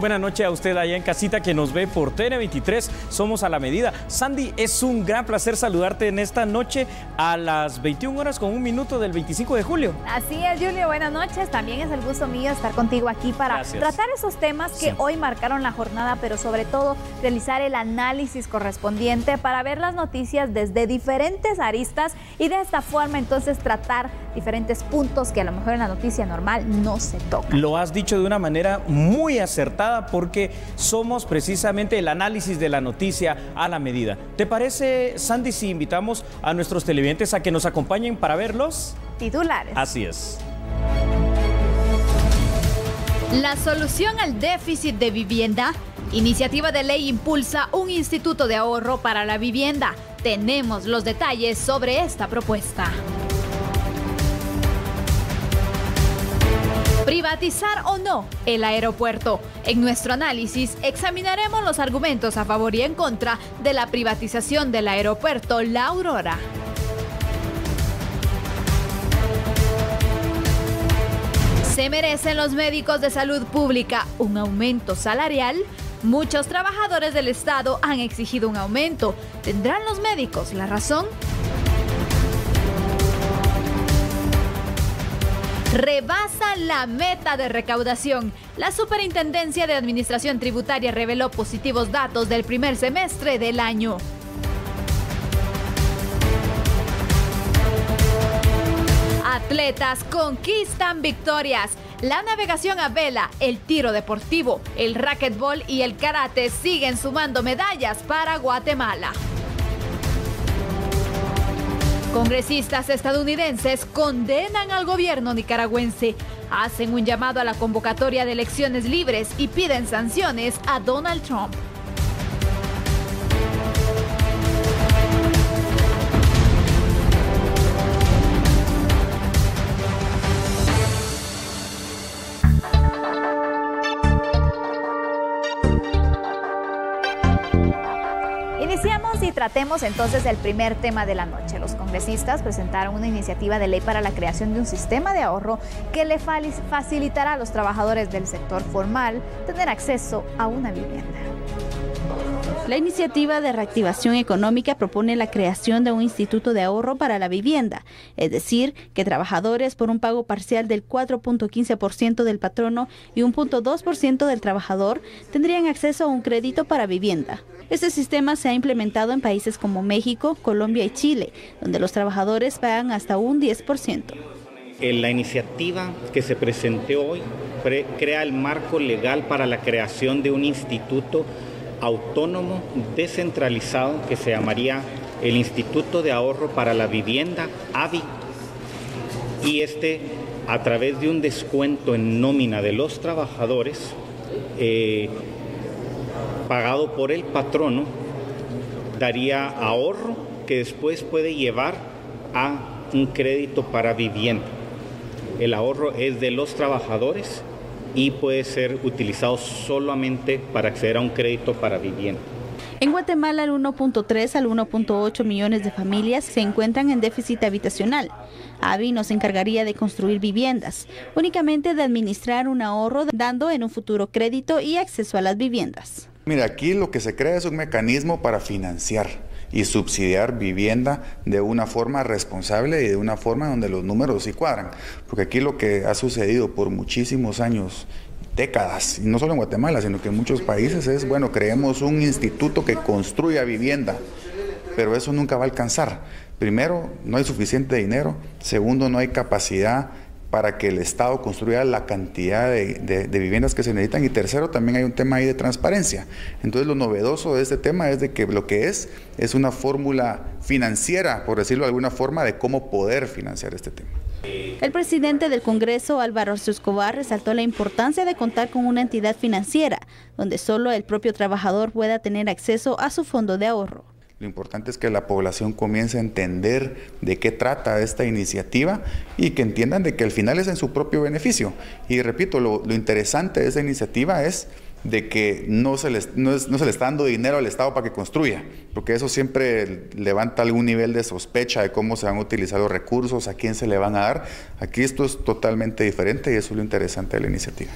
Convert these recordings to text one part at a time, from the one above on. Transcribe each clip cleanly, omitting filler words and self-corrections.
Buenas noches a usted allá en casita que nos ve por TN23, somos a la medida. Sandy, es un gran placer saludarte en esta noche a las 21 horas con 1 minuto del 25 de julio. Así es, Julio, buenas noches. También es el gusto mío estar contigo aquí para tratar esos temas que hoy marcaron la jornada, pero sobre todo realizar el análisis correspondiente para ver las noticias desde diferentes aristas y de esta forma entonces tratar diferentes puntos que a lo mejor en la noticia normal no se tocan. Lo has dicho de una manera muy acertada porque somos precisamente el análisis de la noticia a la medida. ¿Te parece, Sandy, si invitamos a nuestros televidentes a que nos acompañen para ver los titulares? Así es. La solución al déficit de vivienda. Iniciativa de ley impulsa un instituto de ahorro para la vivienda. Tenemos los detalles sobre esta propuesta. ¿Privatizar o no el aeropuerto? En nuestro análisis examinaremos los argumentos a favor y en contra de la privatización del aeropuerto La Aurora. ¿Se merecen los médicos de salud pública un aumento salarial? Muchos trabajadores del Estado han exigido un aumento. ¿Tendrán los médicos la razón? Rebasa la meta de recaudación. La Superintendencia de Administración Tributaria reveló positivos datos del primer semestre del año. Atletas conquistan victorias. La navegación a vela, el tiro deportivo, el racquetbol y el karate siguen sumando medallas para Guatemala. Congresistas estadounidenses condenan al gobierno nicaragüense, hacen un llamado a la convocatoria de elecciones libres y piden sanciones a Donald Trump. Iniciamos y tratemos entonces el primer tema de la noche. Los congresistas presentaron una iniciativa de ley para la creación de un sistema de ahorro que le facilitará a los trabajadores del sector formal tener acceso a una vivienda. La iniciativa de reactivación económica propone la creación de un instituto de ahorro para la vivienda, es decir, que trabajadores por un pago parcial del 4.15% del patrono y 1.2% del trabajador tendrían acceso a un crédito para vivienda. Este sistema se ha implementado en países como México, Colombia y Chile, donde los trabajadores pagan hasta un 10%. La iniciativa que se presentó hoy crea el marco legal para la creación de un instituto autónomo descentralizado que se llamaría el Instituto de Ahorro para la Vivienda, AVI, y a través de un descuento en nómina de los trabajadores pagado por el patrono, daría ahorro que después puede llevar a un crédito para vivienda. El ahorro es de los trabajadores y puede ser utilizado solamente para acceder a un crédito para vivienda. En Guatemala, el 1.3 al 1.8 millones de familias se encuentran en déficit habitacional. AVI no se encargaría de construir viviendas, únicamente de administrar un ahorro, dando en un futuro crédito y acceso a las viviendas. Mira, aquí lo que se crea es un mecanismo para financiar y subsidiar vivienda de una forma responsable y de una forma donde los números sí cuadran. Porque aquí lo que ha sucedido por muchísimos años, décadas, y no solo en Guatemala, sino que en muchos países es, bueno, creemos un instituto que construya vivienda, pero eso nunca va a alcanzar. Primero, no hay suficiente dinero. Segundo, no hay capacidad para que el Estado construya la cantidad de viviendas que se necesitan. Y tercero, también hay un tema ahí de transparencia. Entonces, lo novedoso de este tema es de que lo que es una fórmula financiera, por decirlo de alguna forma, de cómo poder financiar este tema. El presidente del Congreso, Álvaro Arce Escobar, resaltó la importancia de contar con una entidad financiera, donde solo el propio trabajador pueda tener acceso a su fondo de ahorro. Lo importante es que la población comience a entender de qué trata esta iniciativa y que entiendan de que al final es en su propio beneficio. Y repito, lo interesante de esta iniciativa es de que no se le está dando dinero al Estado para que construya, porque eso siempre levanta algún nivel de sospecha de cómo se van a utilizar los recursos, a quién se le van a dar. Aquí esto es totalmente diferente y eso es lo interesante de la iniciativa.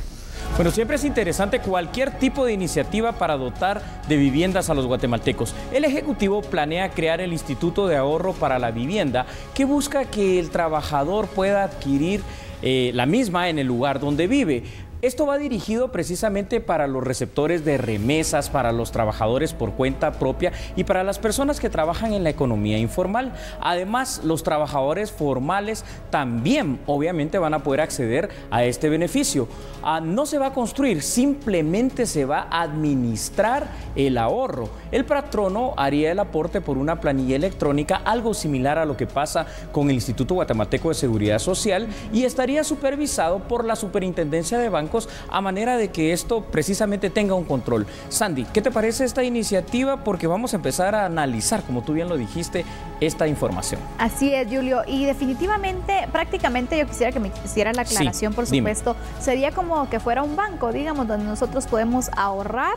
Bueno, siempre es interesante cualquier tipo de iniciativa para dotar de viviendas a los guatemaltecos. El Ejecutivo planea crear el Instituto de Ahorro para la Vivienda, que busca que el trabajador pueda adquirir la misma en el lugar donde vive. Esto va dirigido precisamente para los receptores de remesas, para los trabajadores por cuenta propia y para las personas que trabajan en la economía informal. Además, los trabajadores formales también obviamente van a poder acceder a este beneficio. No se va a construir, simplemente se va a administrar el ahorro. El patrono haría el aporte por una planilla electrónica, algo similar a lo que pasa con el Instituto Guatemalteco de Seguridad Social, y estaría supervisado por la Superintendencia de Bancos, a manera de que esto precisamente tenga un control. Sandy, ¿qué te parece esta iniciativa? Porque vamos a empezar a analizar, como tú bien lo dijiste, esta información. Así es, Julio, y definitivamente, prácticamente yo quisiera que me hiciera la aclaración, por supuesto. Dime. Sería como que fuera un banco, digamos, donde nosotros podemos ahorrar.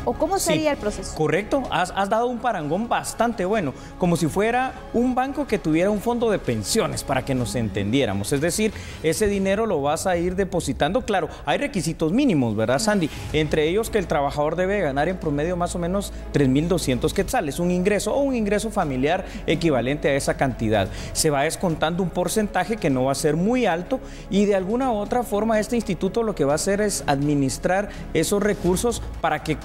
¿O cómo sería el proceso? Correcto, has dado un parangón bastante bueno, como si fuera un banco que tuviera un fondo de pensiones, para que nos entendiéramos. Es decir, ese dinero lo vas a ir depositando. Claro, hay requisitos mínimos, ¿verdad, Sandy? Entre ellos que el trabajador debe ganar en promedio más o menos 3.200 quetzales, un ingreso o un ingreso familiar equivalente a esa cantidad. Se va descontando un porcentaje que no va a ser muy alto, y de alguna u otra forma este instituto lo que va a hacer es administrar esos recursos para que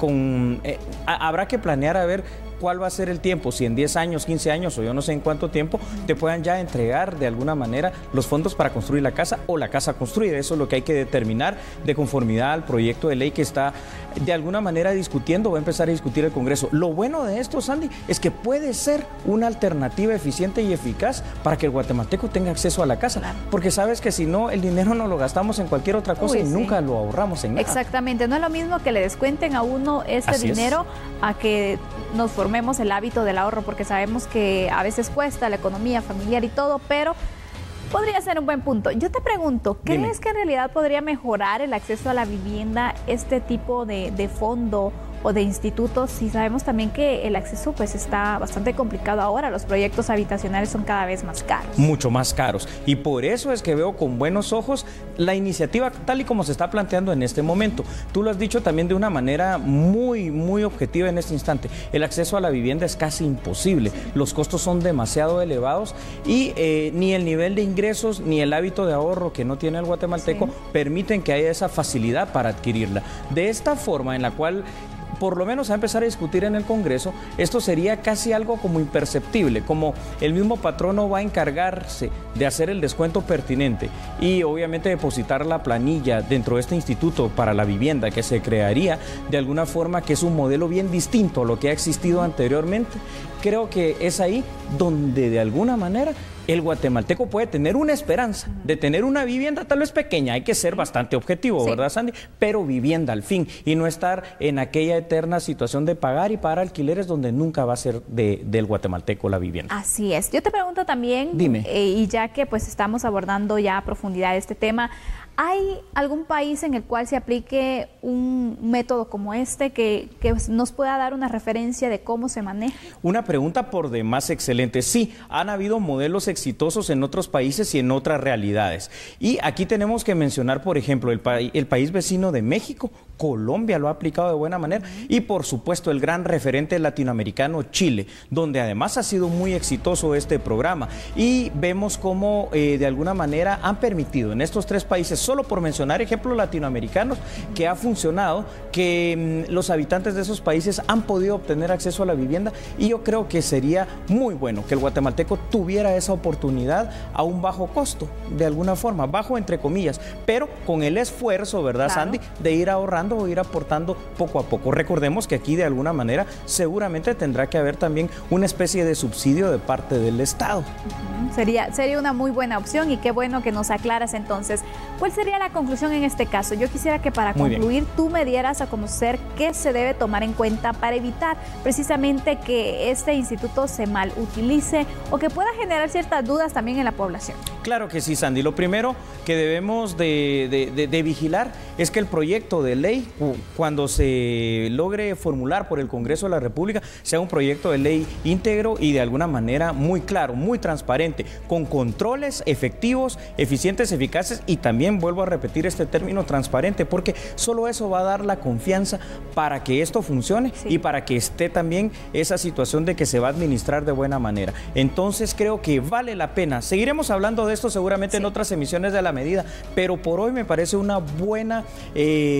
habrá que planear a ver cuál va a ser el tiempo, si en 10 años, 15 años o yo no sé en cuánto tiempo te puedan ya entregar de alguna manera los fondos para construir la casa o la casa construida. Eso es lo que hay que determinar de conformidad al proyecto de ley que está de alguna manera discutiendo, va a empezar a discutir el Congreso. Lo bueno de esto, Sandy, es que puede ser una alternativa eficiente y eficaz para que el guatemalteco tenga acceso a la casa, claro, porque sabes que si no, el dinero no lo gastamos en cualquier otra cosa y nunca lo ahorramos en nada. Exactamente, no es lo mismo que le descuenten a uno este dinero a que nos formemos el hábito del ahorro, porque sabemos que a veces cuesta la economía familiar y todo, pero podría ser un buen punto. Yo te pregunto, ¿crees que en realidad podría mejorar el acceso a la vivienda este tipo de fondo o de institutos, si sabemos también que el acceso pues está bastante complicado ahora? Los proyectos habitacionales son cada vez más caros. Mucho más caros, y por eso es que veo con buenos ojos la iniciativa tal y como se está planteando en este momento. Tú lo has dicho también de una manera muy objetiva en este instante. El acceso a la vivienda es casi imposible, los costos son demasiado elevados y ni el nivel de ingresos ni el hábito de ahorro que no tiene el guatemalteco permiten que haya esa facilidad para adquirirla. De esta forma en la cual por lo menos a empezar a discutir en el Congreso, esto sería casi algo como imperceptible, como el mismo patrono va a encargarse de hacer el descuento pertinente y obviamente depositar la planilla dentro de este instituto para la vivienda que se crearía de alguna forma, que es un modelo bien distinto a lo que ha existido anteriormente. Creo que es ahí donde de alguna manera el guatemalteco puede tener una esperanza de tener una vivienda tal vez pequeña, hay que ser bastante objetivo, ¿verdad, Sandy? Pero vivienda al fin, y no estar en aquella eterna situación de pagar y pagar alquileres donde nunca va a ser del guatemalteco la vivienda. Así es. Yo te pregunto también, y ya que pues estamos abordando ya a profundidad este tema, ¿hay algún país en el cual se aplique un método como este que nos pueda dar una referencia de cómo se maneja? Una pregunta por demás excelente. Sí, han habido modelos exitosos en otros países y en otras realidades. Y aquí tenemos que mencionar, por ejemplo, el país vecino de México. Colombia lo ha aplicado de buena manera, y por supuesto el gran referente latinoamericano Chile, donde además ha sido muy exitoso este programa, y vemos cómo de alguna manera han permitido en estos tres países, solo por mencionar ejemplos latinoamericanos, que ha funcionado, que los habitantes de esos países han podido obtener acceso a la vivienda, y yo creo que sería muy bueno que el guatemalteco tuviera esa oportunidad a un bajo costo, de alguna forma, bajo entre comillas, pero con el esfuerzo, ¿verdad, Sandy?, de ir ahorrando o ir aportando poco a poco. Recordemos que aquí de alguna manera seguramente tendrá que haber también una especie de subsidio de parte del Estado. Sería una muy buena opción, y qué bueno que nos aclaras entonces. ¿Cuál sería la conclusión en este caso? Yo quisiera que para concluir tú me dieras a conocer qué se debe tomar en cuenta para evitar precisamente que este instituto se mal utilice o que pueda generar ciertas dudas también en la población. Claro que sí, Sandy. Lo primero que debemos de vigilar es que el proyecto de ley, cuando se logre formular por el Congreso de la República, sea un proyecto de ley íntegro y de alguna manera muy claro, muy transparente, con controles efectivos, eficientes, eficaces y también vuelvo a repetir este término transparente, porque solo eso va a dar la confianza para que esto funcione y para que esté también esa situación de que se va a administrar de buena manera. Entonces creo que vale la pena. Seguiremos hablando de esto seguramente en otras emisiones de La Medida, pero por hoy me parece una buena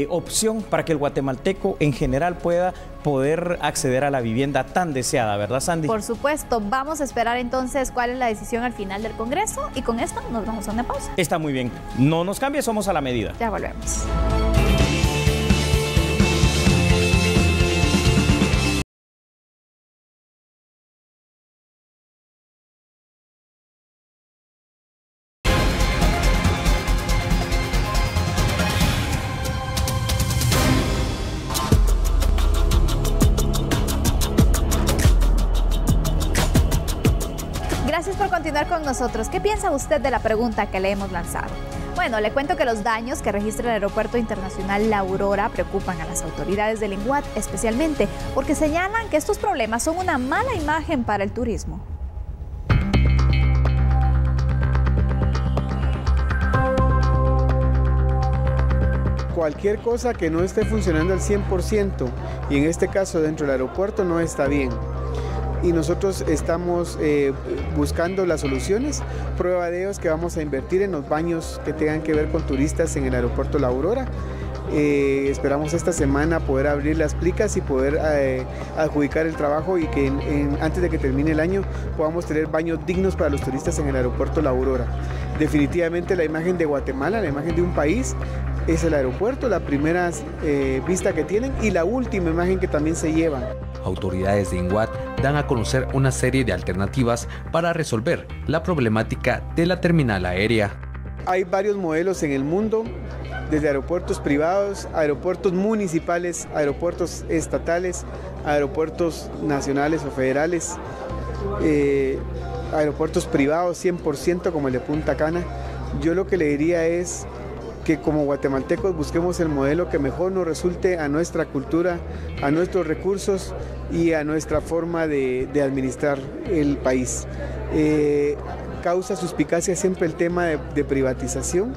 opción para que el guatemalteco en general pueda poder acceder a la vivienda tan deseada, ¿verdad, Sandy? Por supuesto. Vamos a esperar entonces cuál es la decisión al final del Congreso y con esto nos vamos a una pausa. Está muy bien. No nos cambie, somos A la Medida. Ya volvemos. Gracias por continuar con nosotros. ¿Qué piensa usted de la pregunta que le hemos lanzado? Bueno, le cuento que los daños que registra el Aeropuerto Internacional La Aurora preocupan a las autoridades del INGUAT, especialmente porque señalan que estos problemas son una mala imagen para el turismo. Cualquier cosa que no esté funcionando al 100%, y en este caso dentro del aeropuerto, no está bien. Y nosotros estamos buscando las soluciones. Prueba de ello es que vamos a invertir en los baños que tengan que ver con turistas en el aeropuerto La Aurora. Esperamos esta semana poder abrir las plicas y poder adjudicar el trabajo y que antes de que termine el año podamos tener baños dignos para los turistas en el aeropuerto La Aurora. Definitivamente la imagen de Guatemala, la imagen de un país, es el aeropuerto, la primera vista que tienen y la última imagen que también se llevan. Autoridades de INGUAT dan a conocer una serie de alternativas para resolver la problemática de la terminal aérea. Hay varios modelos en el mundo, desde aeropuertos privados, aeropuertos municipales, aeropuertos estatales, aeropuertos nacionales o federales, aeropuertos privados 100% como el de Punta Cana. Yo lo que le diría es que como guatemaltecos busquemos el modelo que mejor nos resulte a nuestra cultura, a nuestros recursos y a nuestra forma de administrar el país. Causa suspicacia siempre el tema de privatización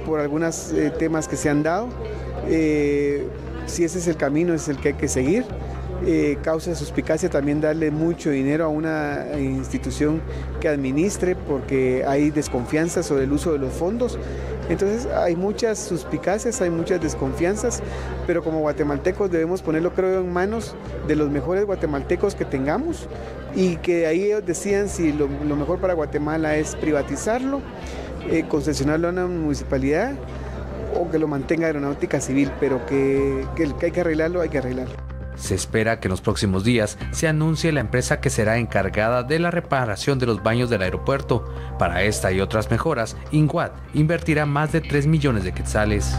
por algunos temas que se han dado. Si ese es el camino, es el que hay que seguir. Causa suspicacia también darle mucho dinero a una institución que administre porque hay desconfianza sobre el uso de los fondos. Entonces hay muchas suspicacias, hay muchas desconfianzas, pero como guatemaltecos debemos ponerlo, creo, en manos de los mejores guatemaltecos que tengamos y que ahí ellos decidan si lo mejor para Guatemala es privatizarlo, concesionarlo a una municipalidad o que lo mantenga Aeronáutica Civil, pero que hay que arreglarlo, hay que arreglarlo. Se espera que en los próximos días se anuncie la empresa que será encargada de la reparación de los baños del aeropuerto. Para esta y otras mejoras, INGUAT invertirá más de 3 millones de quetzales.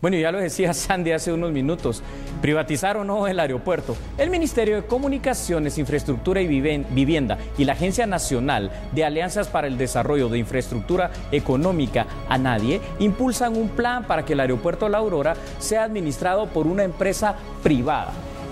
Bueno, ya lo decía Sandy hace unos minutos, privatizar o no el aeropuerto. El Ministerio de Comunicaciones, Infraestructura y Vivienda y la Agencia Nacional de Alianzas para el Desarrollo de Infraestructura Económica, ANADIE, impulsan un plan para que el aeropuerto La Aurora sea administrado por una empresa privada.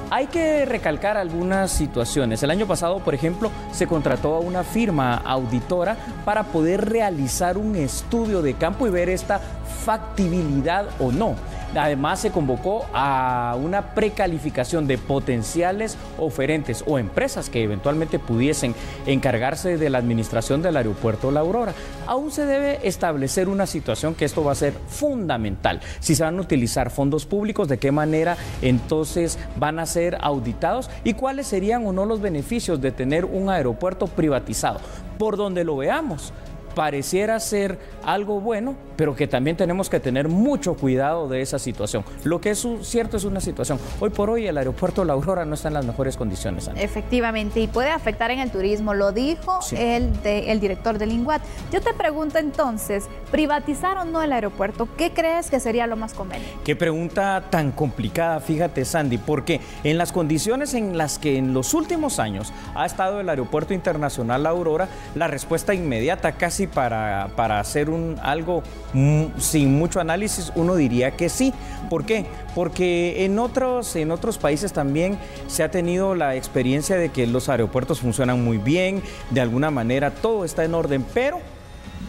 Hay que recalcar algunas situaciones. El año pasado, por ejemplo, se contrató a una firma auditora para poder realizar un estudio de campo y ver esta factibilidad o no. Además, se convocó a una precalificación de potenciales oferentes o empresas que eventualmente pudiesen encargarse de la administración del aeropuerto La Aurora. Aún se debe establecer una situación que esto va a ser fundamental. Si se van a utilizar fondos públicos, de qué manera entonces van a ser auditados y cuáles serían o no los beneficios de tener un aeropuerto privatizado. Por donde lo veamos, pareciera ser algo bueno, pero que también tenemos que tener mucho cuidado de esa situación. Lo que es cierto es una situación. Hoy por hoy el aeropuerto La Aurora no está en las mejores condiciones, Ana. Efectivamente, y puede afectar en el turismo, lo dijo el director del INGUAT. Yo te pregunto entonces, ¿privatizar o no el aeropuerto? ¿Qué crees que sería lo más conveniente? Qué pregunta tan complicada, fíjate, Sandy, porque en las condiciones en las que en los últimos años ha estado el Aeropuerto Internacional La Aurora, la respuesta inmediata casi para hacer algo sin mucho análisis, uno diría que sí. ¿Por qué? Porque en otros países también se ha tenido la experiencia de que los aeropuertos funcionan muy bien, de alguna manera todo está en orden, pero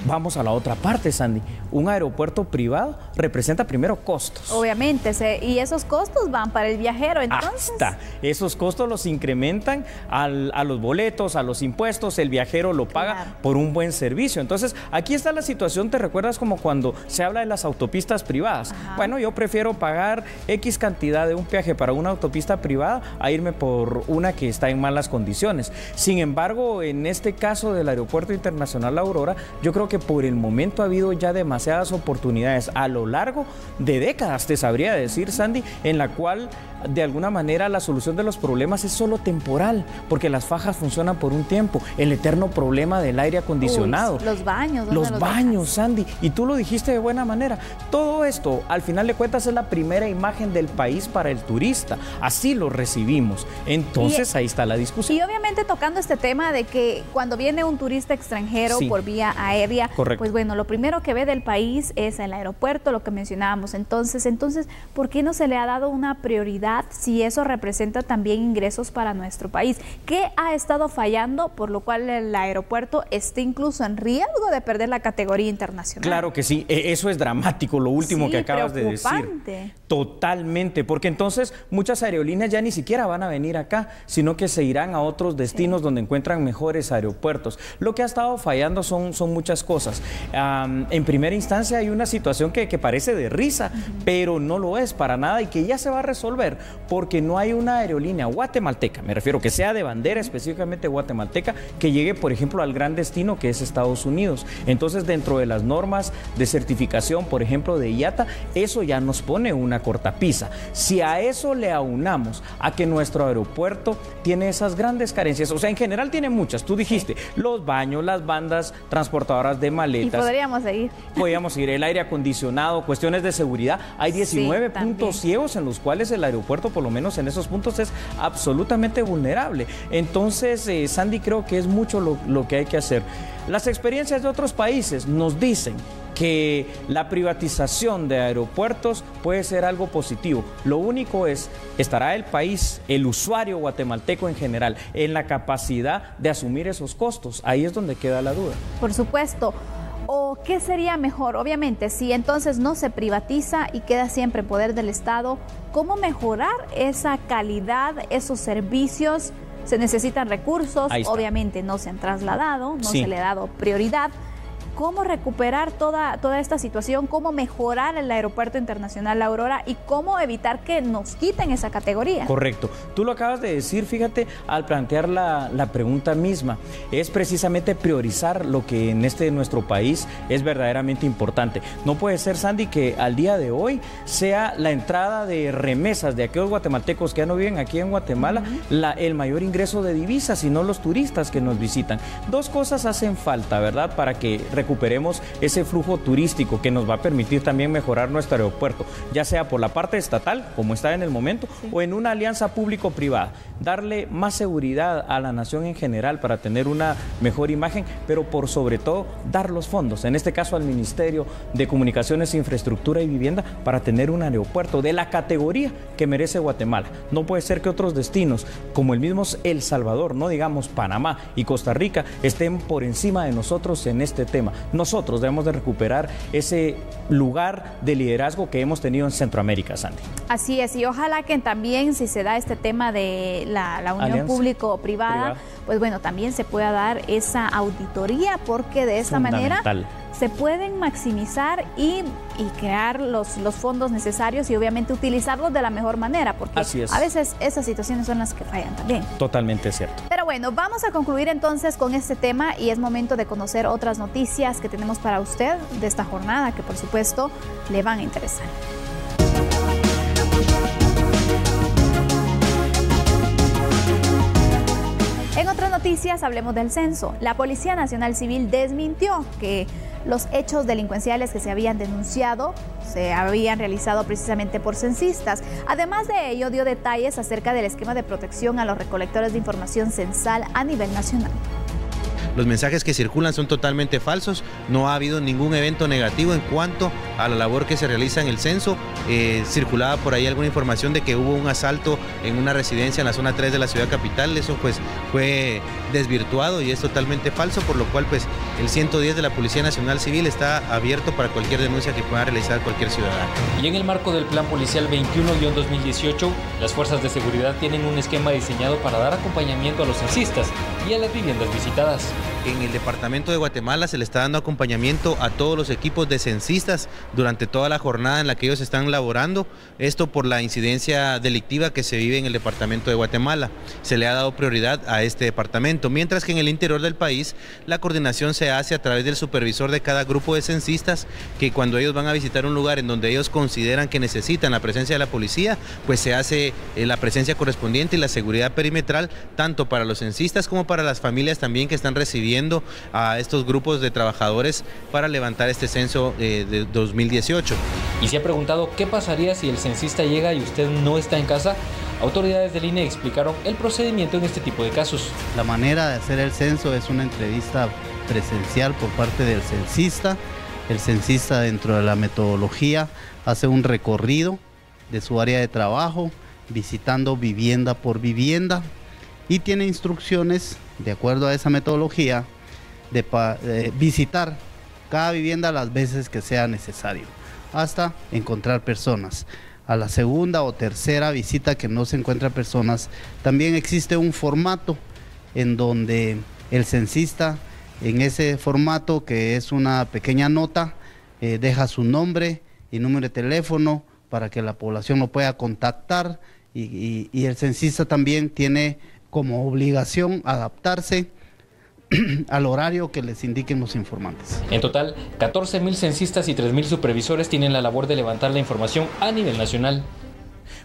vamos a la otra parte, Sandy. Un aeropuerto privado representa primero costos. Obviamente, y esos costos van para el viajero, entonces. Esos costos los incrementan a los boletos, a los impuestos, el viajero lo paga por un buen servicio. Entonces, aquí está la situación, ¿te recuerdas como cuando se habla de las autopistas privadas? Bueno, yo prefiero pagar X cantidad de un peaje para una autopista privada a irme por una que está en malas condiciones. Sin embargo, en este caso del Aeropuerto Internacional La Aurora, yo creo que por el momento ha habido ya demasiadas oportunidades a lo largo de décadas, te sabría decir, Sandy, en la cual de alguna manera la solución de los problemas es solo temporal, porque las fajas funcionan por un tiempo. El eterno problema del aire acondicionado. Los baños. Los baños, Sandy. Y tú lo dijiste de buena manera. Todo esto, al final de cuentas, es la primera imagen del país para el turista. Así lo recibimos. Entonces, ahí está la discusión. Y obviamente tocando este tema de que cuando viene un turista extranjero por vía aérea, pues bueno, lo primero que ve del país es el aeropuerto, lo que mencionábamos. Entonces, ¿por qué no se le ha dado una prioridad si eso representa también ingresos para nuestro país? ¿Qué ha estado fallando por lo cual el aeropuerto esté incluso en riesgo de perder la categoría internacional? Claro que sí, eso es dramático, lo último que acabas de decir. Totalmente, porque entonces muchas aerolíneas ya ni siquiera van a venir acá, sino que se irán a otros destinos donde encuentran mejores aeropuertos. Lo que ha estado fallando son muchas cosas. En primera instancia hay una situación que parece de risa, pero no lo es para nada y que ya se va a resolver, porque no hay una aerolínea guatemalteca, me refiero que sea de bandera específicamente guatemalteca, que llegue, por ejemplo, al gran destino que es Estados Unidos. Entonces, dentro de las normas de certificación, por ejemplo, de IATA, eso ya nos pone una cortapisa. Si a eso le aunamos a que nuestro aeropuerto tiene esas grandes carencias, o sea, en general tiene muchas, tú dijiste, los baños, las bandas transportadoras de maletas. Y podríamos seguir. Podríamos seguir, el aire acondicionado, cuestiones de seguridad. Hay 19 puntos ciegos en los cuales el aeropuerto, por lo menos en esos puntos, es absolutamente vulnerable. Entonces, Sandy, creo que es mucho lo que hay que hacer. Las experiencias de otros países nos dicen que la privatización de aeropuertos puede ser algo positivo. Lo único es, ¿estará el país, el usuario guatemalteco en general, en la capacidad de asumir esos costos? Ahí es donde queda la duda. Por supuesto. ¿O qué sería mejor? Obviamente, si entonces no se privatiza y queda siempre en poder del Estado, ¿cómo mejorar esa calidad, esos servicios? Se necesitan recursos, obviamente no se han trasladado, no se le ha dado prioridad. ¿Cómo recuperar toda esta situación? ¿Cómo mejorar el Aeropuerto Internacional La Aurora? ¿Y cómo evitar que nos quiten esa categoría? Correcto. Tú lo acabas de decir, fíjate, al plantear la pregunta misma. Es precisamente priorizar lo que en nuestro país es verdaderamente importante. No puede ser, Sandy, que al día de hoy sea la entrada de remesas de aquellos guatemaltecos que ya no viven aquí en Guatemala, el mayor ingreso de divisas, sino los turistas que nos visitan. Dos cosas hacen falta, ¿verdad?, para que recuperemos ese flujo turístico que nos va a permitir también mejorar nuestro aeropuerto, ya sea por la parte estatal, como está en el momento, o en una alianza público-privada. Darle más seguridad a la nación en general para tener una mejor imagen, pero por sobre todo dar los fondos, en este caso al Ministerio de Comunicaciones, Infraestructura y Vivienda, para tener un aeropuerto de la categoría que merece Guatemala. No puede ser que otros destinos, como el mismo El Salvador, no digamos Panamá y Costa Rica, estén por encima de nosotros en este tema. Nosotros debemos de recuperar ese lugar de liderazgo que hemos tenido en Centroamérica, Sandy. Así es, y ojalá que también, si se da este tema de la unión público-privada, pues bueno, también se pueda dar esa auditoría, porque de esta manera se pueden maximizar y crear los fondos necesarios y obviamente utilizarlos de la mejor manera, porque a veces esas situaciones son las que fallan también. Totalmente cierto. Pero bueno, vamos a concluir entonces con este tema y es momento de conocer otras noticias que tenemos para usted de esta jornada que por supuesto le van a interesar. En otras noticias, hablemos del censo. La Policía Nacional Civil desmintió que los hechos delincuenciales que se habían denunciado se habían realizado precisamente por censistas. Además de ello, dio detalles acerca del esquema de protección a los recolectores de información censal a nivel nacional. Los mensajes que circulan son totalmente falsos, no ha habido ningún evento negativo en cuanto a la labor que se realiza en el censo. Circulaba por ahí alguna información de que hubo un asalto en una residencia en la zona 3 de la ciudad capital, eso pues fue desvirtuado y es totalmente falso, por lo cual pues el 110 de la Policía Nacional Civil está abierto para cualquier denuncia que pueda realizar cualquier ciudadano. Y en el marco del Plan Policial 21-2018, las fuerzas de seguridad tienen un esquema diseñado para dar acompañamiento a los censistas y a las viviendas visitadas. En el departamento de Guatemala se le está dando acompañamiento a todos los equipos de censistas durante toda la jornada en la que ellos están laborando, esto por la incidencia delictiva que se vive en el departamento de Guatemala. Se le ha dado prioridad a este departamento, mientras que en el interior del país la coordinación se hace a través del supervisor de cada grupo de censistas, que cuando ellos van a visitar un lugar en donde ellos consideran que necesitan la presencia de la policía, pues se hace la presencia correspondiente y la seguridad perimetral, tanto para los censistas como para las familias también que están recibiendo a estos grupos de trabajadores para levantar este censo de 2018. Y se ha preguntado qué pasaría si el censista llega y usted no está en casa. Autoridades del INE explicaron el procedimiento en este tipo de casos. La manera de hacer el censo es una entrevista presencial por parte del censista. El censista, dentro de la metodología, hace un recorrido de su área de trabajo, visitando vivienda por vivienda, y tiene instrucciones, de acuerdo a esa metodología, de visitar cada vivienda las veces que sea necesario, hasta encontrar personas. A la segunda o tercera visita que no se encuentran personas, también existe un formato en donde el censista, en ese formato que es una pequeña nota, deja su nombre y número de teléfono para que la población lo pueda contactar, y el censista también tiene como obligación adaptarse al horario que les indiquen los informantes. En total, 14.000 censistas y 3.000 supervisores tienen la labor de levantar la información a nivel nacional.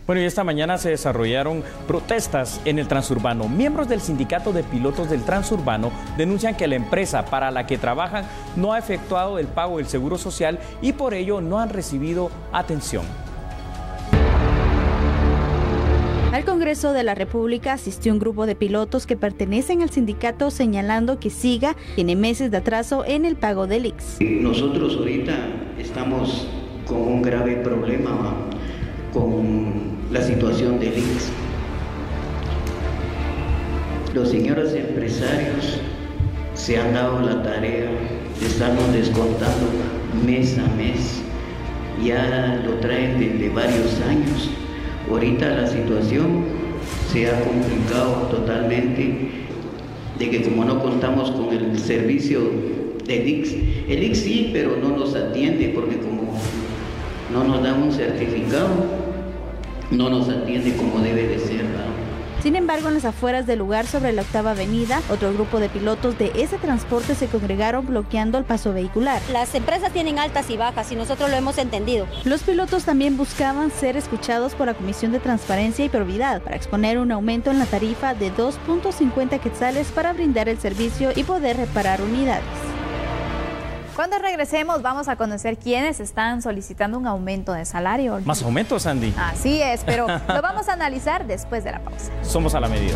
Bueno, y esta mañana se desarrollaron protestas en el transurbano. Miembros del sindicato de pilotos del transurbano denuncian que la empresa para la que trabajan no ha efectuado el pago del seguro social y por ello no han recibido atención. Al Congreso de la República asistió un grupo de pilotos que pertenecen al sindicato, señalando que SIGA tiene meses de atraso en el pago del IX. Nosotros ahorita estamos con un grave problema con la situación del IX. Los señores empresarios se han dado la tarea de estarnos descontando mes a mes. Ya lo traen desde varios años. Ahorita la situación se ha complicado totalmente, de que como no contamos con el servicio del IX, el IX sí, pero no nos atiende, porque como no nos dan un certificado, no nos atiende como debe de ser, ¿no? Sin embargo, en las afueras del lugar, sobre la 8ª Avenida, otro grupo de pilotos de ese transporte se congregaron bloqueando el paso vehicular. Las empresas tienen altas y bajas y nosotros lo hemos entendido. Los pilotos también buscaban ser escuchados por la Comisión de Transparencia y Probidad para exponer un aumento en la tarifa de 2.50 quetzales para brindar el servicio y poder reparar unidades. Cuando regresemos vamos a conocer quiénes están solicitando un aumento de salario. ¿Más aumentos, Andy? Así es, pero lo vamos a analizar después de la pausa. Somos a la medida.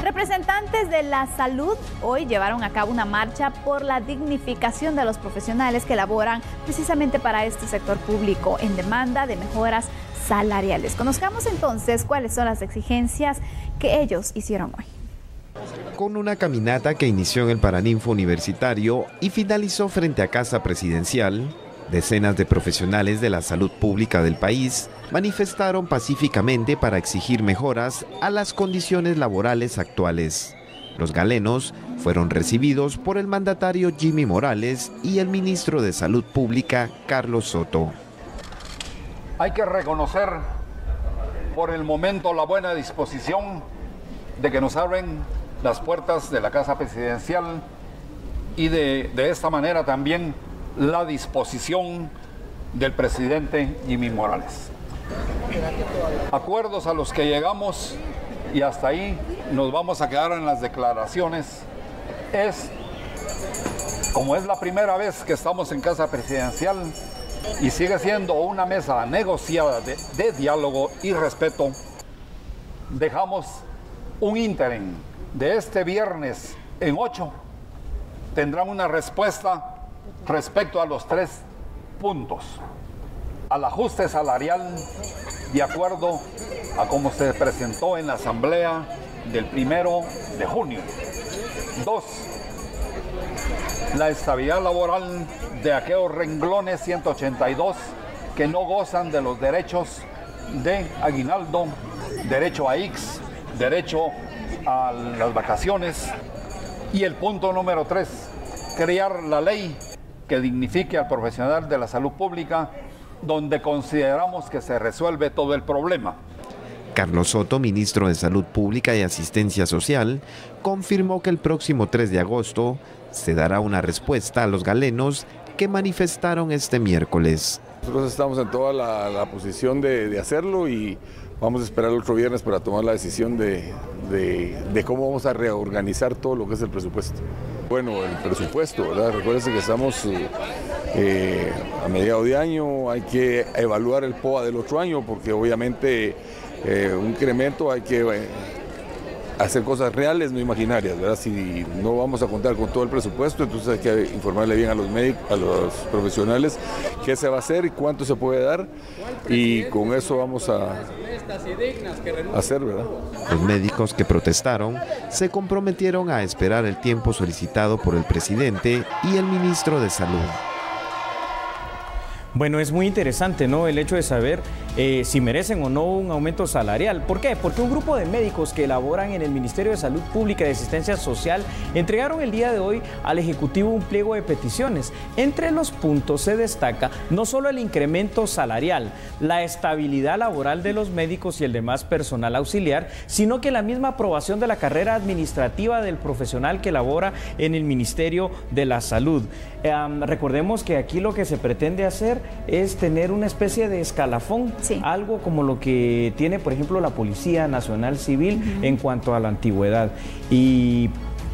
Representantes de la salud hoy llevaron a cabo una marcha por la dignificación de los profesionales que laboran precisamente para este sector público en demanda de mejoras salariales. Conozcamos entonces cuáles son las exigencias que ellos hicieron hoy. Con una caminata que inició en el Paraninfo Universitario y finalizó frente a Casa Presidencial, Decenas de profesionales de la salud pública del país manifestaron pacíficamente para exigir mejoras a las condiciones laborales actuales. Los galenos fueron recibidos por el mandatario Jimmy Morales y el ministro de Salud Pública, Carlos Soto. Hay que reconocer por el momento la buena disposición de que nos abren las puertas de la Casa Presidencial y de esta manera también la disposición del presidente Jimmy Morales. Acuerdos a los que llegamos, y hasta ahí nos vamos a quedar en las declaraciones, como es la primera vez que estamos en Casa Presidencial y sigue siendo una mesa negociada de diálogo y respeto, dejamos un ínterin de este viernes en 8, tendrán una respuesta respecto a los 3 puntos, al ajuste salarial de acuerdo a cómo se presentó en la asamblea del 1 de junio. 2, la estabilidad laboral de aquellos renglones 182 que no gozan de los derechos de aguinaldo, derecho a IX, derecho a las vacaciones. Y el punto número 3, crear la ley que dignifique al profesional de la salud pública, donde consideramos que se resuelve todo el problema. Carlos Soto, ministro de Salud Pública y Asistencia Social, confirmó que el próximo 3 de agosto se dará una respuesta a los galenos que manifestaron este miércoles. Nosotros estamos en toda la posición de hacerlo y vamos a esperar el otro viernes para tomar la decisión de cómo vamos a reorganizar todo lo que es el presupuesto. Bueno, el presupuesto, ¿verdad? Recuérdense que estamos a mediados de año, hay que evaluar el POA del otro año porque obviamente un incremento hay que hacer cosas reales, no imaginarias, ¿verdad? Si no vamos a contar con todo el presupuesto, entonces hay que informarle bien a los médicos, a los profesionales qué se va a hacer y cuánto se puede dar y con eso vamos a hacer, ¿verdad? Los médicos que protestaron se comprometieron a esperar el tiempo solicitado por el presidente y el ministro de Salud. Bueno, es muy interesante, ¿no?, el hecho de saber si merecen o no un aumento salarial. ¿Por qué? Porque un grupo de médicos que elaboran en el Ministerio de Salud Pública y de Asistencia Social entregaron el día de hoy al Ejecutivo un pliego de peticiones. Entre los puntos se destaca no solo el incremento salarial, la estabilidad laboral de los médicos y el demás personal auxiliar, sino que la misma aprobación de la carrera administrativa del profesional que labora en el Ministerio de la Salud. Recordemos que aquí lo que se pretende hacer es tener una especie de escalafón, sí, algo como lo que tiene, por ejemplo, la Policía Nacional Civil en cuanto a la antigüedad. Y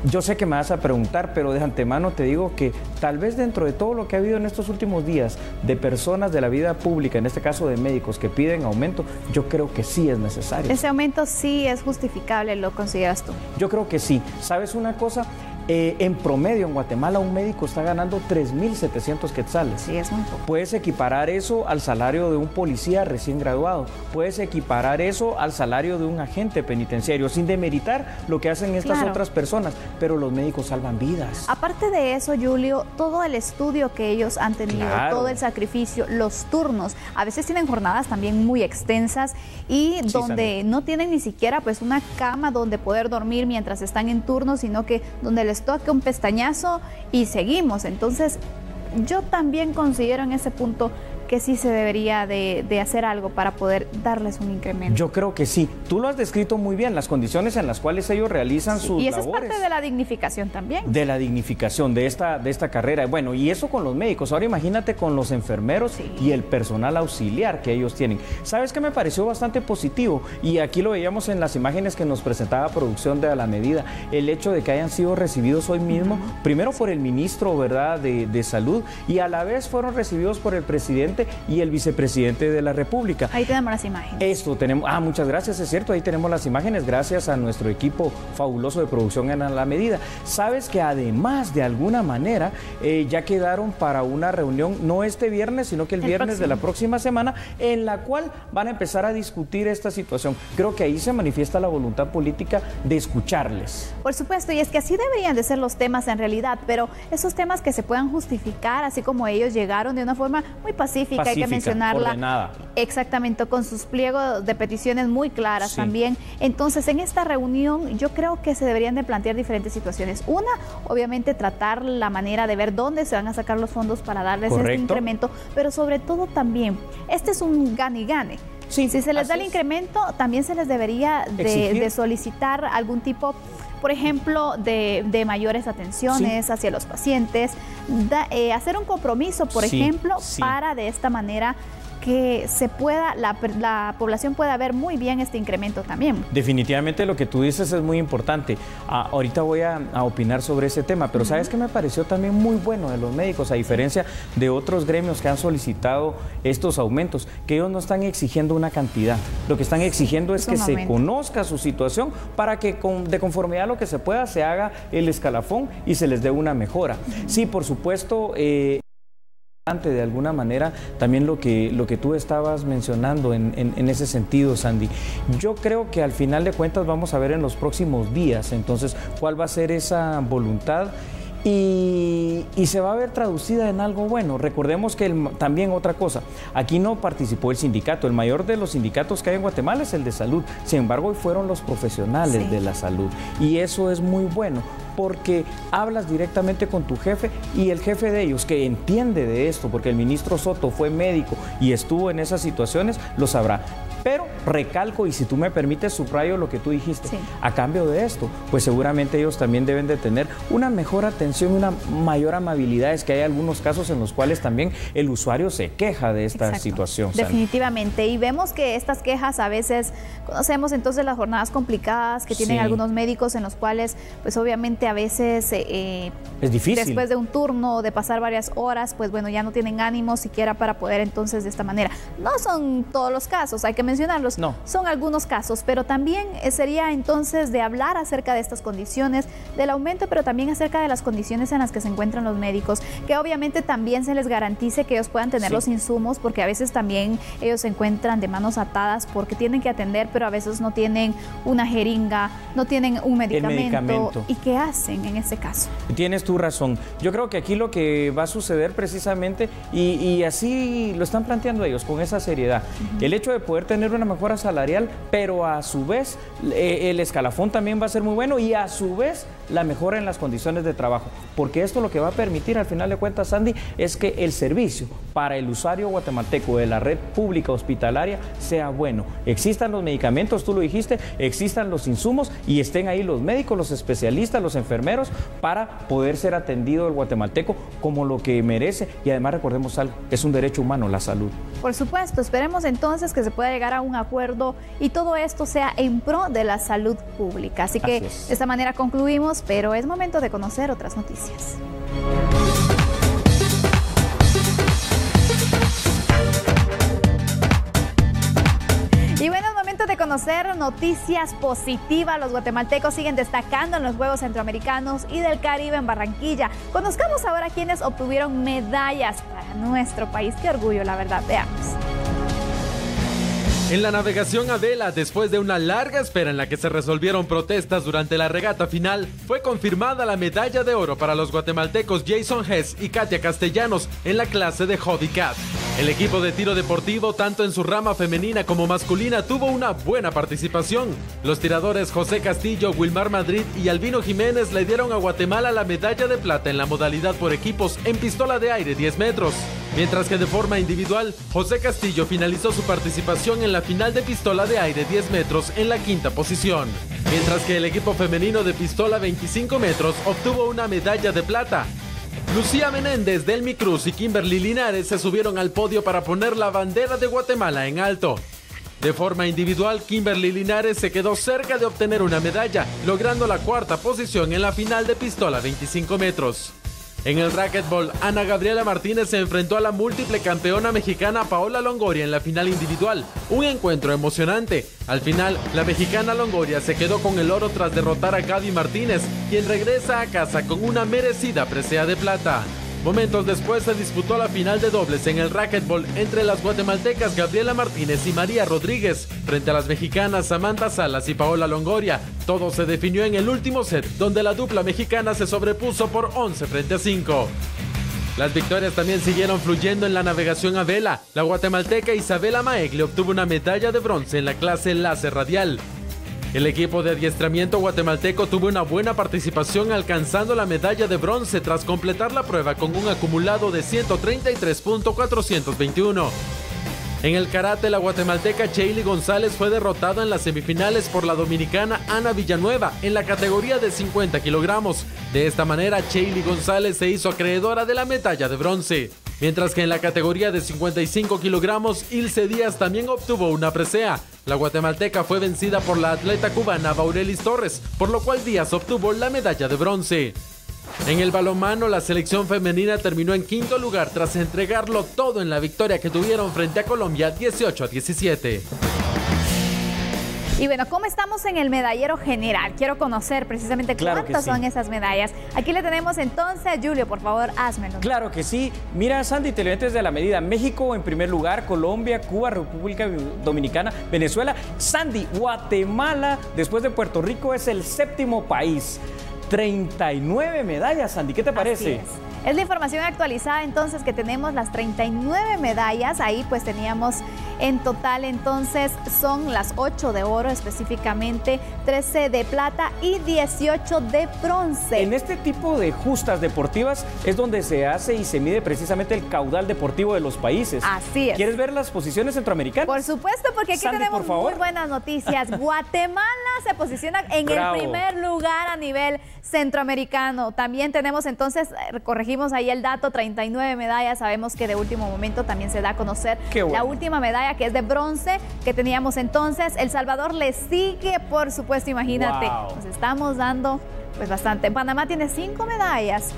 yo sé que me vas a preguntar, pero de antemano te digo que tal vez dentro de todo lo que ha habido en estos últimos días de personas de la vida pública, en este caso de médicos que piden aumento, yo creo que sí es necesario. Ese aumento sí es justificable, ¿lo consideras tú? Yo creo que sí. ¿Sabes una cosa? En promedio en Guatemala un médico está ganando 3.700 quetzales. Sí, es muy poco. Puedes equiparar eso al salario de un policía recién graduado. Puedes equiparar eso al salario de un agente penitenciario, sin demeritar lo que hacen estas otras personas. Pero los médicos salvan vidas. Aparte de eso, Julio, todo el estudio que ellos han tenido, todo el sacrificio, los turnos, a veces tienen jornadas también muy extensas y donde no tienen ni siquiera pues una cama donde poder dormir mientras están en turno, sino que donde les toque un pestañazo y seguimos. Entonces, yo también considero en ese punto que sí se debería de hacer algo para poder darles un incremento. Yo creo que sí. Tú lo has descrito muy bien, las condiciones en las cuales ellos realizan sus labores. Y esa es parte de la dignificación también. De la dignificación de esta carrera. Bueno, y eso con los médicos. Ahora imagínate con los enfermeros y el personal auxiliar que ellos tienen. ¿Sabes qué me pareció bastante positivo? Y aquí lo veíamos en las imágenes que nos presentaba producción de A la Medida. El hecho de que hayan sido recibidos hoy mismo, primero por el ministro, ¿verdad?, de Salud, y a la vez fueron recibidos por el presidente presidente y el vicepresidente de la República. Ahí tenemos las imágenes. Esto tenemos, muchas gracias, es cierto, ahí tenemos las imágenes, gracias a nuestro equipo fabuloso de producción en La Medida. Sabes que además, de alguna manera, ya quedaron para una reunión, no este viernes, sino que el viernes de la próxima semana, en la cual van a empezar a discutir esta situación. Creo que ahí se manifiesta la voluntad política de escucharles. Por supuesto, y es que así deberían de ser los temas en realidad, pero esos temas que se puedan justificar, así como ellos llegaron de una forma muy pacífica, hay que mencionarla. Ordenada. Exactamente, con sus pliegos de peticiones muy claras también. Entonces, en esta reunión yo creo que se deberían de plantear diferentes situaciones. Una, obviamente, tratar la manera de ver dónde se van a sacar los fondos para darles este incremento, pero sobre todo también, este es un gane-gane. Sí, si se les da el incremento, también se les debería de solicitar algún tipo, por ejemplo, de mayores atenciones hacia los pacientes, hacer un compromiso, por ejemplo, para de esta manera que se pueda, la población pueda ver muy bien este incremento también. Definitivamente lo que tú dices es muy importante. Ahorita voy a opinar sobre ese tema, pero ¿sabes qué me pareció también muy bueno de los médicos, a diferencia de otros gremios que han solicitado estos aumentos? Que ellos no están exigiendo una cantidad, lo que están exigiendo es que se conozca su situación para que de conformidad a lo que se pueda se haga el escalafón y se les dé una mejora. Sí, por supuesto, de alguna manera también lo que tú estabas mencionando en ese sentido, Sandy. Yo creo que al final de cuentas vamos a ver en los próximos días entonces cuál va a ser esa voluntad y se va a ver traducida en algo bueno. Recordemos que también otra cosa, aquí no participó el sindicato, el mayor de los sindicatos que hay en Guatemala es el de salud, sin embargo hoy fueron los profesionales de la salud y eso es muy bueno, porque hablas directamente con tu jefe y el jefe de ellos, que entiende de esto, porque el ministro Soto fue médico y estuvo en esas situaciones, lo sabrá. Pero recalco, y si tú me permites, subrayo lo que tú dijiste. A cambio de esto, pues seguramente ellos también deben de tener una mejor atención, una mayor amabilidad. Es que hay algunos casos en los cuales también el usuario se queja de esta situación. Definitivamente. Y vemos que estas quejas a veces, conocemos entonces las jornadas complicadas que tienen algunos médicos en los cuales, pues obviamente a veces es difícil. Después de un turno, de pasar varias horas, pues bueno, ya no tienen ánimo siquiera para poder entonces de esta manera. No son todos los casos, hay que mencionarlos, son algunos casos, pero también sería entonces de hablar acerca de estas condiciones, del aumento, pero también acerca de las condiciones en las que se encuentran los médicos, que obviamente también se les garantice que ellos puedan tener los insumos, porque a veces también ellos se encuentran de manos atadas porque tienen que atender, pero a veces no tienen una jeringa, no tienen un medicamento. ¿Y qué hacen en ese caso? Tienes tu razón. Yo creo que aquí lo que va a suceder precisamente, y así lo están planteando ellos con esa seriedad, el hecho de poder tener una mejora salarial, pero a su vez el escalafón también va a ser muy bueno y a su vez la mejora en las condiciones de trabajo, porque esto lo que va a permitir al final de cuentas, Sandy, es que el servicio para el usuario guatemalteco de la red pública hospitalaria sea bueno. Existan los medicamentos, tú lo dijiste, existan los insumos y estén ahí los médicos, los especialistas, los enfermeros para poder ser atendido el guatemalteco como lo que merece. Y además recordemos algo, es un derecho humano la salud. Por supuesto, esperemos entonces que se pueda llegar a un acuerdo y todo esto sea en pro de la salud pública. Así que de esta manera concluimos, pero es momento de conocer otras noticias. Y bueno, es momento de conocer noticias positivas. Los guatemaltecos siguen destacando en los Juegos Centroamericanos y del Caribe en Barranquilla. Conozcamos ahora quienes obtuvieron medallas para nuestro país. Qué orgullo, la verdad. Veamos. En la navegación a vela, después de una larga espera en la que se resolvieron protestas durante la regata final, fue confirmada la medalla de oro para los guatemaltecos Jason Hess y Katia Castellanos en la clase de Hobby Cat. El equipo de tiro deportivo, tanto en su rama femenina como masculina, tuvo una buena participación. Los tiradores José Castillo, Wilmar Madrid y Albino Jiménez le dieron a Guatemala la medalla de plata en la modalidad por equipos en pistola de aire 10 metros. Mientras que de forma individual, José Castillo finalizó su participación en la final de pistola de aire 10 metros en la quinta posición. Mientras que el equipo femenino de pistola 25 metros obtuvo una medalla de plata. Lucía Menéndez, Delmi Cruz y Kimberly Linares se subieron al podio para poner la bandera de Guatemala en alto. De forma individual, Kimberly Linares se quedó cerca de obtener una medalla, logrando la cuarta posición en la final de pistola 25 metros. En el racquetball, Ana Gabriela Martínez se enfrentó a la múltiple campeona mexicana Paola Longoria en la final individual. Un encuentro emocionante. Al final, la mexicana Longoria se quedó con el oro tras derrotar a Gaby Martínez, quien regresa a casa con una merecida presea de plata. Momentos después se disputó la final de dobles en el racquetball entre las guatemaltecas Gabriela Martínez y María Rodríguez, frente a las mexicanas Samantha Salas y Paola Longoria. Todo se definió en el último set, donde la dupla mexicana se sobrepuso por 11-5. Las victorias también siguieron fluyendo en la navegación a vela. La guatemalteca Isabela Maegle obtuvo una medalla de bronce en la clase láser radial. El equipo de adiestramiento guatemalteco tuvo una buena participación, alcanzando la medalla de bronce tras completar la prueba con un acumulado de 133.421. En el karate, la guatemalteca Sheili González fue derrotada en las semifinales por la dominicana Ana Villanueva en la categoría de 50 kilogramos. De esta manera, Sheili González se hizo acreedora de la medalla de bronce. Mientras que en la categoría de 55 kilogramos, Ilse Díaz también obtuvo una presea. La guatemalteca fue vencida por la atleta cubana Baurelis Torres, por lo cual Díaz obtuvo la medalla de bronce. En el balonmano, la selección femenina terminó en quinto lugar tras entregarlo todo en la victoria que tuvieron frente a Colombia 18-17. Y bueno, ¿cómo estamos en el medallero general? Quiero conocer precisamente cuántas son esas medallas. Aquí le tenemos entonces, Julio, por favor, házmelo. Claro que sí. Mira, Sandy, televidentes de la medida. México en primer lugar, Colombia, Cuba, República Dominicana, Venezuela. Sandy, Guatemala, después de Puerto Rico, es el séptimo país. 39 medallas, Sandy, ¿qué te parece? Es la información actualizada entonces que tenemos las 39 medallas, ahí pues teníamos en total entonces son las 8 de oro específicamente, 13 de plata y 18 de bronce. En este tipo de justas deportivas es donde se hace y se mide precisamente el caudal deportivo de los países. Así es. ¿Quieres ver las posiciones centroamericanas? Por supuesto, porque aquí Sandy, tenemos muy buenas noticias. Guatemala se posiciona en el primer lugar a nivel centroamericano. También tenemos entonces, corregimos ahí el dato, 39 medallas. Sabemos que de último momento también se da a conocer la última medalla, que es de bronce, que teníamos entonces. El Salvador le sigue, por supuesto, imagínate. Nos estamos dando pues bastante. Panamá tiene 5 medallas.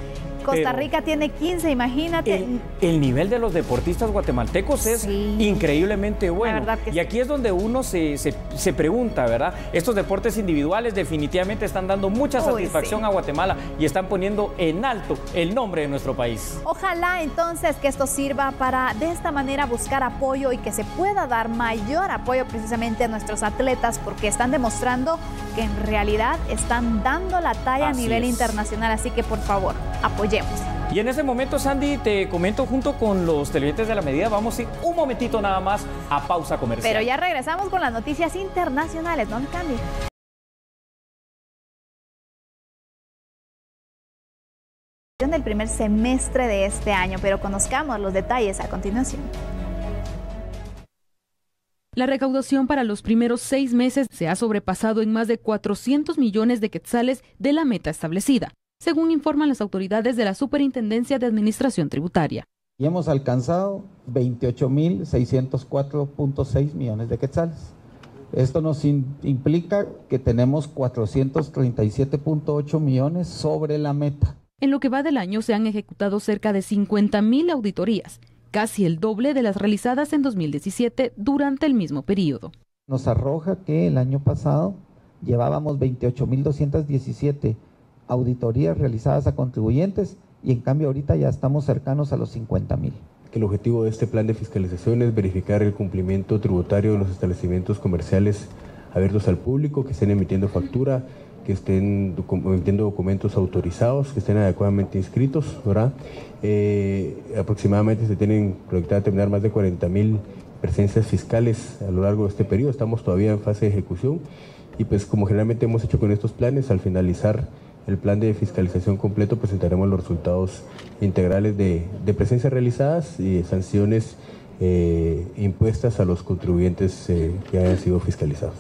Costa Rica tiene 15, imagínate. El nivel de los deportistas guatemaltecos es increíblemente bueno. Y aquí es donde uno se pregunta, ¿verdad? Estos deportes individuales definitivamente están dando mucha satisfacción a Guatemala y están poniendo en alto el nombre de nuestro país. Ojalá entonces que esto sirva para de esta manera buscar apoyo y que se pueda dar mayor apoyo precisamente a nuestros atletas, porque están demostrando que en realidad están dando la talla a nivel internacional. Así que por favor, apoyemos. Y en ese momento, Sandy, te comento junto con los televidentes de la medida, vamos a ir un momentito nada más a pausa comercial. Pero ya regresamos con las noticias internacionales, no me cambien. Del primer semestre de este año, pero conozcamos los detalles a continuación. La recaudación para los primeros 6 meses se ha sobrepasado en más de 400 millones de quetzales de la meta establecida, según informan las autoridades de la Superintendencia de Administración Tributaria. Y hemos alcanzado 28.604.6 millones de quetzales. Esto nos implica que tenemos 437.8 millones sobre la meta. En lo que va del año se han ejecutado cerca de 50.000 auditorías, casi el doble de las realizadas en 2017 durante el mismo periodo. Nos arroja que el año pasado llevábamos 28.217 auditorías realizadas a contribuyentes y en cambio ahorita ya estamos cercanos a los 50.000. El objetivo de este plan de fiscalización es verificar el cumplimiento tributario de los establecimientos comerciales abiertos al público, que estén emitiendo factura, que estén emitiendo documentos autorizados, que estén adecuadamente inscritos, ¿verdad? Aproximadamente se tienen proyectado terminar más de 40.000 presencias fiscales a lo largo de este periodo. Estamos todavía en fase de ejecución y pues como generalmente hemos hecho con estos planes, al finalizar el plan de fiscalización completo presentaremos los resultados integrales de presencias realizadas y sanciones impuestas a los contribuyentes que hayan sido fiscalizados.